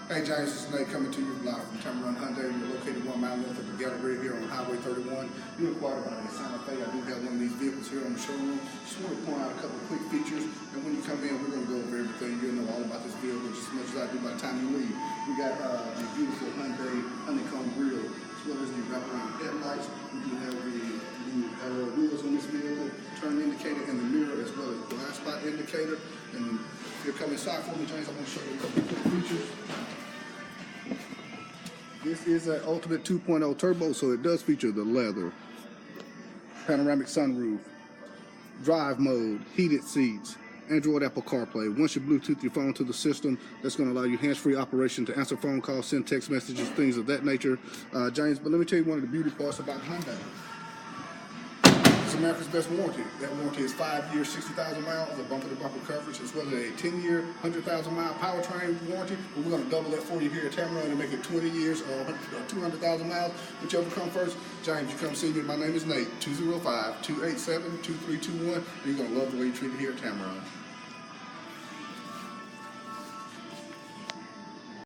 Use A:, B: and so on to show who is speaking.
A: Hey James, this is Nate coming to you live from Tameron Hyundai. We're located 1 mile north of the gallery here on Highway 31. You inquired about a Santa Fe. I do have one of these vehicles here on the showroom. Just want to point out a couple of quick features, and when you come in, we're going to go over everything. You'll know all about this vehicle just as much as I do by the time you leave. We got the beautiful Hyundai honeycomb grille, as well as the wraparound headlights. We do have the wheels on this vehicle, turn indicator in the mirror, as well as blind spot indicator. And if you're coming inside for me, James, I'm going to show you a couple of quick features. This is an Ultimate 2.0 turbo, so it does feature the leather, panoramic sunroof, drive mode, heated seats, Android Apple CarPlay. Once you Bluetooth your phone to the system, that's going to allow you hands-free operation to answer phone calls, send text messages, things of that nature. James, but let me tell you one of the beauty parts about Hyundai. It's America's best warranty. That warranty is 5 years, 60,000 miles of bumper-to-bumper coverage, as well as a 10-year, 100,000-mile powertrain warranty. But we're going to double that for you here at Tameron and make it 20 years or 200,000 miles. Whichever comes first. James, you come see me. My name is Nate, 205-287-2321. And you're going to love the way you're treated here at Tameron.